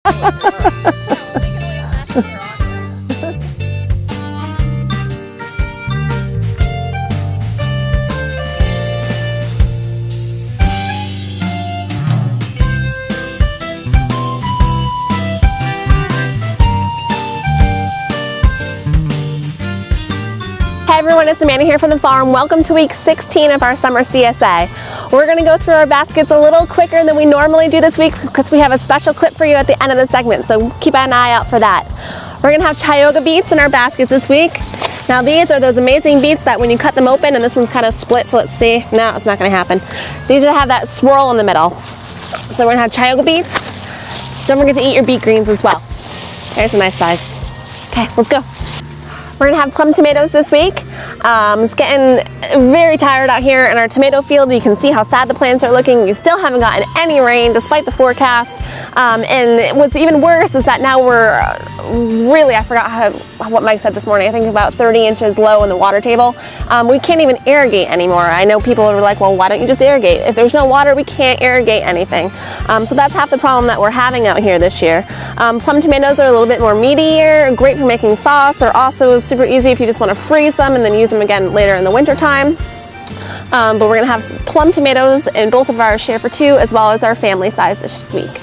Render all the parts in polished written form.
Hey everyone, it's Amanda here from the farm. Welcome to week 16 of our summer CSA. We're going to go through our baskets a little quicker than we normally do this week because we have a special clip for you at the end of the segment, so keep an eye out for that. We're going to have Tioga beets in our baskets this week. Now these are those amazing beets that when you cut them open, and this one's kind of split, so let's see. No, it's not going to happen. These have that swirl in the middle. So we're going to have Tioga beets. Don't forget to eat your beet greens as well. There's a nice size. Okay, let's go. We're gonna have plum tomatoes this week. It's getting very tired out here in our tomato field. You can see how sad the plants are looking. We still haven't gotten any rain despite the forecast. And what's even worse is that now we're really, I forgot what Mike said this morning, I think about 30 inches low in the water table. We can't even irrigate anymore. I know people are like, well, why don't you just irrigate? If there's no water, we can't irrigate anything. So that's half the problem that we're having out here this year. Plum tomatoes are a little bit more meatier, great for making sauce. They're also super easy if you just want to freeze them and then use them again later in the winter time. But we're gonna have some plum tomatoes in both of our share for two as well as our family size this week.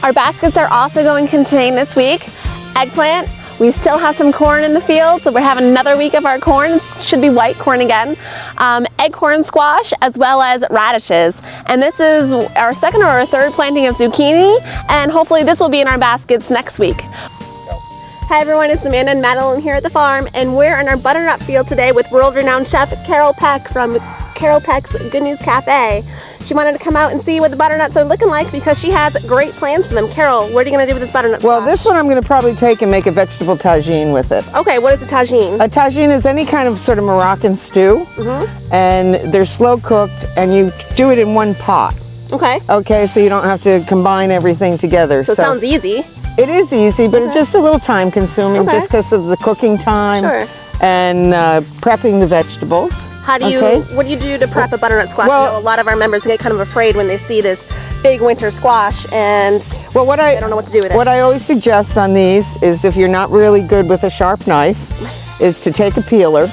Our baskets are also going to contain this week eggplant. We still have some corn in the field, so we're having another week of our corn. It should be white corn again. Acorn squash as well as radishes. And this is our second or our third planting of zucchini, and hopefully this will be in our baskets next week. Hi everyone, it's Amanda and Madeline here at the farm, and we're in our butternut field today with world-renowned chef Carole Peck from Carole Peck's Good News Cafe. She wanted to come out and see what the butternuts are looking like because she has great plans for them. Carole, what are you going to do with this butternut squash? Well, this one I'm going to probably take and make a vegetable tagine with it. Okay, what is a tagine? A tagine is any kind of sort of Moroccan stew, and they're slow cooked, and you do it in one pot. Okay. Okay, so you don't have to combine everything together. So it sounds easy. It is easy, but it's just a little time consuming just because of the cooking time and prepping the vegetables. How do you, what do you do to prep a butternut squash? Well, I know a lot of our members get kind of afraid when they see this big winter squash and they don't know what to do with it. What I always suggest on these is if you're not really good with a sharp knife, is to take a peeler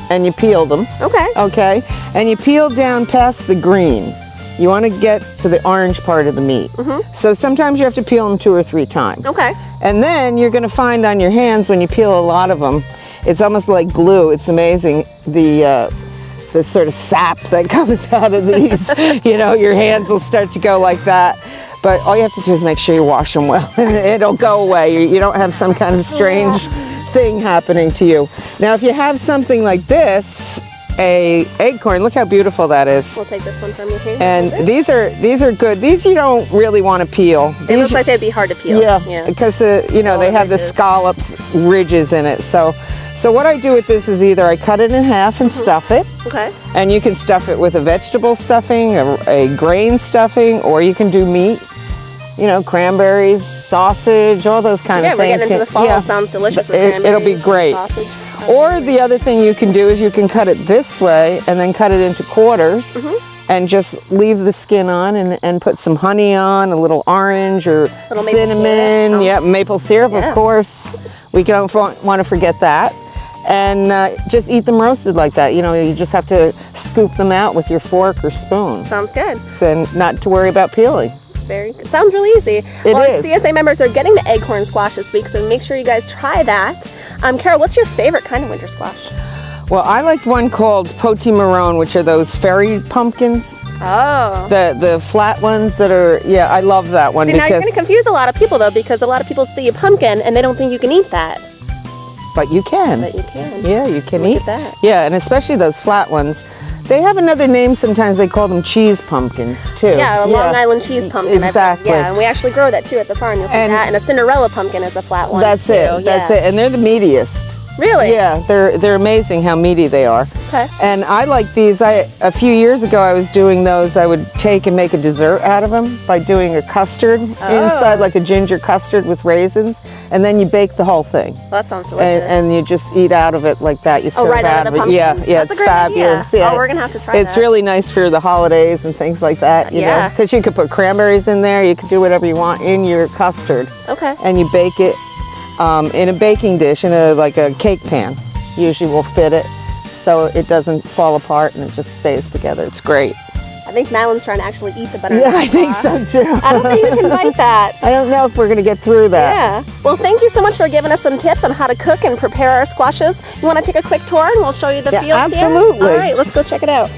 and you peel them. Okay. And you peel down past the green. You want to get to the orange part of the meat. So sometimes you have to peel them 2 or 3 times. And then you're going to find on your hands when you peel a lot of them, it's almost like glue. It's amazing the sort of sap that comes out of these. You know, your hands will start to go like that. But all you have to do is make sure you wash them well and it'll go away. You don't have some kind of strange thing happening to you. Now if you have something like this, a acorn, look how beautiful that is. We'll take this one from you here. And these are good. These you don't really want to peel. They look like they'd be hard to peel. Yeah. Because you know, they have the scallops, ridges in it. So what I do with this is either I cut it in half and stuff it. And you can stuff it with a vegetable stuffing, a grain stuffing, or you can do meat. You know, cranberries, sausage, all those kind of things. Yeah, we're getting into the fall. It sounds delicious with cranberries. It'll be great. Sausage. Or the other thing you can do is you can cut it this way and then cut it into quarters and just leave the skin on and put some honey on, a little orange or cinnamon. Maple syrup, of course. We don't want to forget that. And just eat them roasted like that. You know, you just have to scoop them out with your fork or spoon. Sounds good. So not to worry about peeling. Very good. Sounds really easy. Our CSA members are getting the acorn squash this week, so make sure you guys try that. Carole, what's your favorite kind of winter squash? Well, I like one called Potti Marron, which are those fairy pumpkins. Oh. The flat ones that are, I love that one. See, now you're going to confuse a lot of people, though, because a lot of people see a pumpkin and they don't think you can eat that. But you can. But you can. Yeah, you can eat that. Yeah, and especially those flat ones. They have another name sometimes. They call them cheese pumpkins, too. Yeah, a Long Island cheese pumpkin. Exactly. Yeah, and we actually grow that, too, at the farm. You'll see that. And a Cinderella pumpkin is a flat one, That's it. That's it. And they're the meatiest. Really? Yeah, they're amazing how meaty they are. Okay. And I like these. A few years ago I was doing those. I would take and make a dessert out of them by doing a custard inside, like a ginger custard with raisins, and then you bake the whole thing. Well, that sounds delicious. And you just eat out of it like that. You serve right out of the pumpkin. Yeah, That's it's a great fabulous. idea. Yeah. Oh, we're gonna have to try It's that. really nice for the holidays and things like that. You know, because you could put cranberries in there. You could do whatever you want in your custard. Okay. And you bake it in a baking dish, like a cake pan. Usually will fit it so it doesn't fall apart and it just stays together. It's great. I think Madeline's trying to actually eat the butter. Yeah, I think so too. I don't think you can bite that. I don't know if we're going to get through that. Yeah. Well, thank you so much for giving us some tips on how to cook and prepare our squashes. You want to take a quick tour and we'll show you the field absolutely. here? All right, let's go check it out.